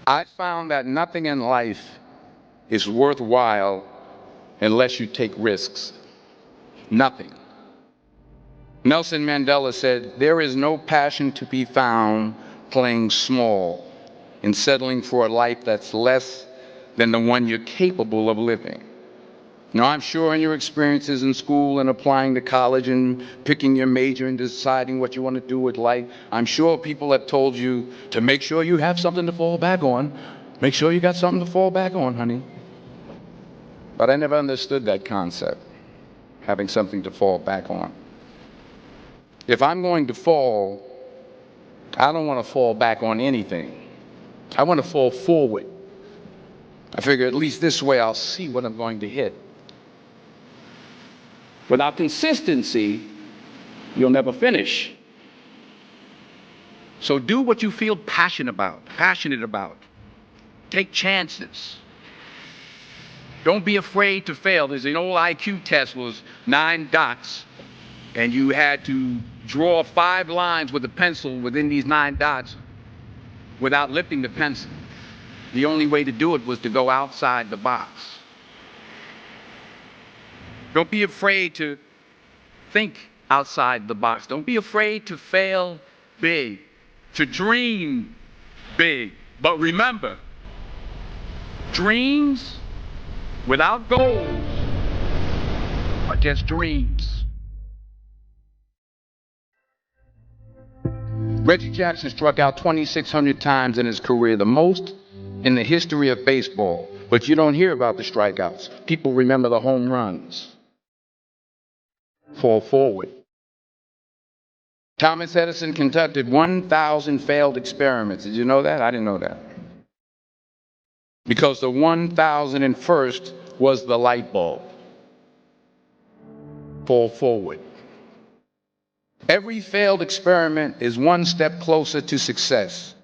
I found that nothing in life is worthwhile unless you take risks. Nothing. Nelson Mandela said, "There is no passion to be found playing small and settling for a life that's less than the one you're capable of living." Now, I'm sure in your experiences in school and applying to college and picking your major and deciding what you want to do with life, I'm sure people have told you to make sure you have something to fall back on. Make sure you got something to fall back on, honey. But I never understood that concept, having something to fall back on. If I'm going to fall, I don't want to fall back on anything. I want to fall forward. I figure at least this way I'll see what I'm going to hit. Without consistency, you'll never finish. So do what you feel passionate about. Take chances. Don't be afraid to fail. There's an old IQ test was 9 dots, and you had to draw 5 lines with a pencil within these 9 dots without lifting the pencil. The only way to do it was to go outside the box. Don't be afraid to think outside the box. Don't be afraid to fail big, to dream big. But remember, dreams without goals are just dreams. Reggie Jackson struck out 2,600 times in his career, the most in the history of baseball. But you don't hear about the strikeouts. People remember the home runs. Fall forward. Thomas Edison conducted 1,000 failed experiments. Did you know that? I didn't know that. Because the 1,001st was the light bulb. Fall forward. Every failed experiment is one step closer to success.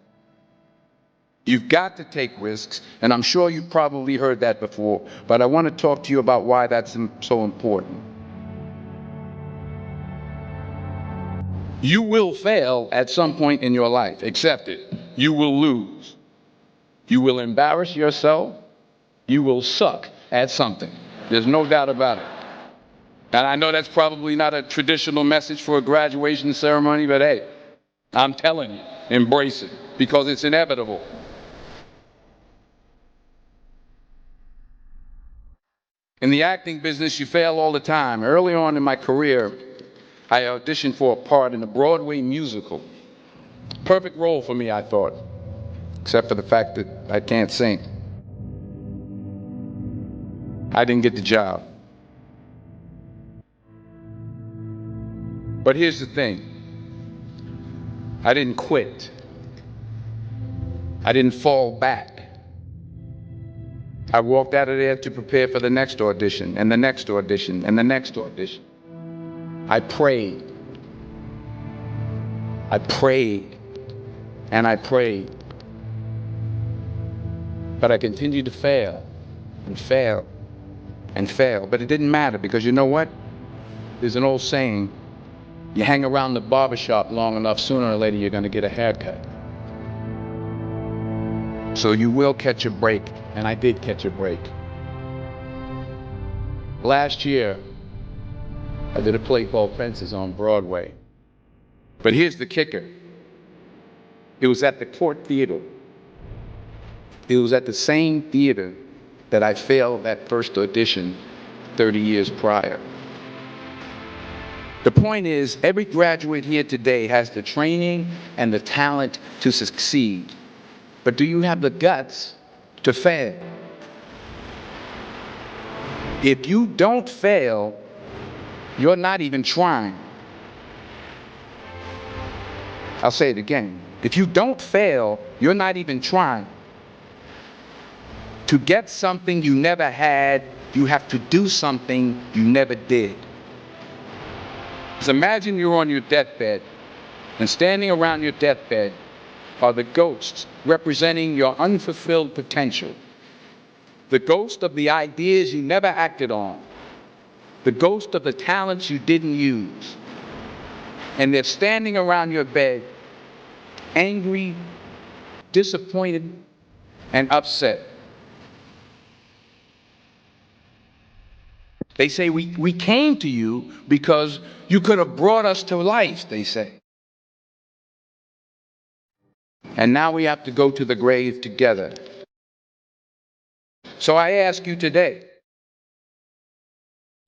You've got to take risks, and I'm sure you've probably heard that before, but I want to talk to you about why that's so important. You will fail at some point in your life. Accept it. You will lose. You will embarrass yourself. You will suck at something. There's no doubt about it. And I know that's probably not a traditional message for a graduation ceremony, but hey, I'm telling you, embrace it, because it's inevitable. In the acting business, you fail all the time. Early on in my career, I auditioned for a part in a Broadway musical. Perfect role for me, I thought, except for the fact that I can't sing. I didn't get the job. But here's the thing. I didn't quit. I didn't fall back. I walked out of there to prepare for the next audition, and the next audition, and the next audition. I prayed. I prayed. And I prayed. But I continued to fail, and fail, and fail. But it didn't matter, because you know what? There's an old saying, you hang around the barbershop long enough, sooner or later you're going to get a haircut. So you will catch a break, and I did catch a break. Last year, I did a play called Fences on Broadway. But here's the kicker. It was at the Court Theater. It was at the same theater that I failed that first audition 30 years prior. The point is, every graduate here today has the training and the talent to succeed. But do you have the guts to fail? If you don't fail, you're not even trying. I'll say it again. If you don't fail, you're not even trying. To get something you never had, you have to do something you never did. So imagine you're on your deathbed, and standing around your deathbed are the ghosts representing your unfulfilled potential. The ghost of the ideas you never acted on. The ghost of the talents you didn't use. And they're standing around your bed, angry, disappointed, and upset. They say, we came to you because you could have brought us to life, they say. And now we have to go to the grave together. So I ask you today,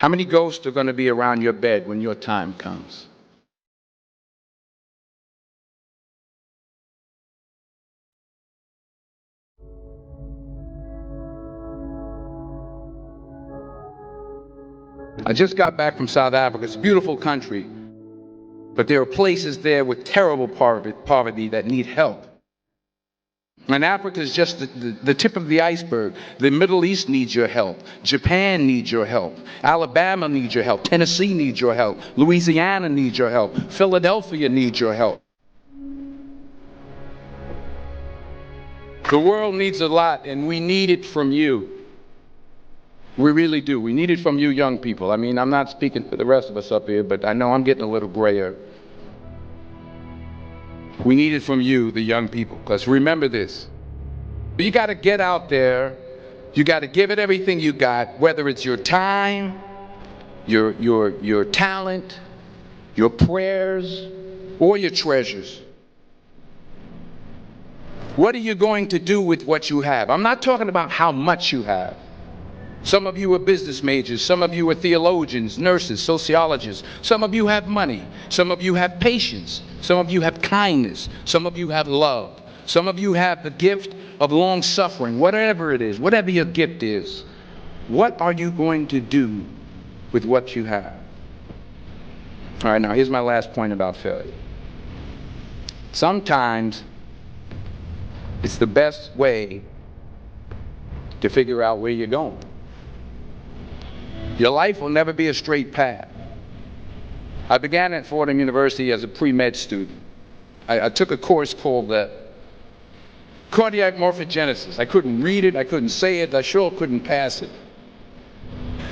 how many ghosts are going to be around your bed when your time comes? I just got back from South Africa. It's a beautiful country, but there are places there with terrible poverty that need help. And Africa is just the tip of the iceberg. The Middle East needs your help. Japan needs your help. Alabama needs your help. Tennessee needs your help. Louisiana needs your help. Philadelphia needs your help. The world needs a lot, and we need it from you. We really do. We need it from you young people. I mean, I'm not speaking for the rest of us up here, but I know I'm getting a little grayer. We need it from you, the young people, because remember this. You got to get out there. You got to give it everything you got, whether it's your time, your talent, your prayers, or your treasures. What are you going to do with what you have? I'm not talking about how much you have. Some of you are business majors. Some of you are theologians, nurses, sociologists. Some of you have money. Some of you have patience. Some of you have kindness. Some of you have love. Some of you have the gift of long suffering. Whatever it is, whatever your gift is, what are you going to do with what you have? All right, now here's my last point about failure. Sometimes it's the best way to figure out where you're going. Your life will never be a straight path. I began at Fordham University as a pre-med student. I took a course called cardiac morphogenesis. I couldn't read it, I couldn't say it, I sure couldn't pass it.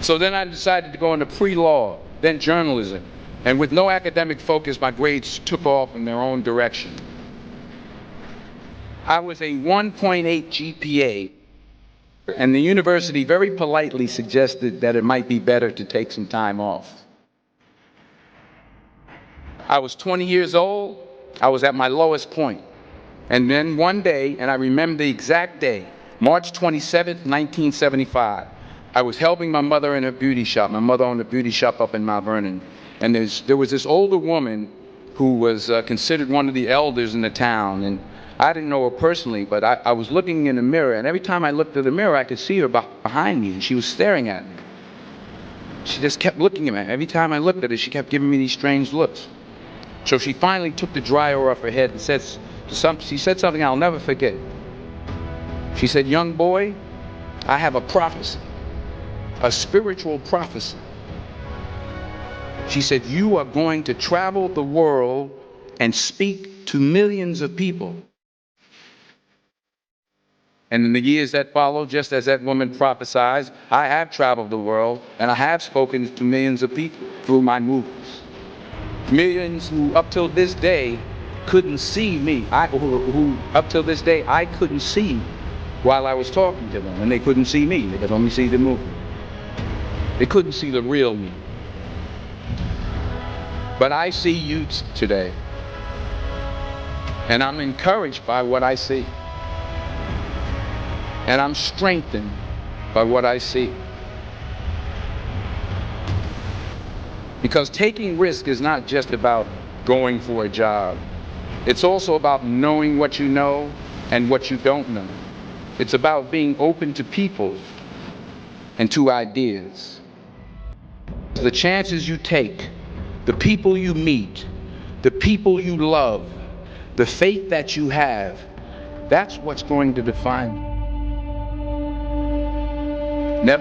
So then I decided to go into pre-law, then journalism. And with no academic focus, my grades took off in their own direction. I was a 1.8 GPA. And the university very politely suggested that it might be better to take some time off. I was 20 years old. I was at my lowest point. And then one day, and I remember the exact day, March 27th, 1975, I was helping my mother in her beauty shop. My mother owned a beauty shop up in Mount Vernon. And there was this older woman who was considered one of the elders in the town. And I didn't know her personally, but I was looking in the mirror, and every time I looked at the mirror, I could see her behind me, and she was staring at me. She just kept looking at me. Every time I looked at her, she kept giving me these strange looks. So she finally took the dryer off her head and she said something I'll never forget. She said, "Young boy, I have a prophecy, a spiritual prophecy." She said, "You are going to travel the world and speak to millions of people." And in the years that followed, just as that woman prophesied, I have traveled the world and I have spoken to millions of people through my movies. Millions who up till this day couldn't see me. Who up till this day I couldn't see while I was talking to them, and they couldn't see me. They could only see the movie. They couldn't see the real me. But I see you today, and I'm encouraged by what I see. And I'm strengthened by what I see. Because taking risk is not just about going for a job. It's also about knowing what you know and what you don't know. It's about being open to people and to ideas. The chances you take, the people you meet, the people you love, the faith that you have, that's what's going to define you. Never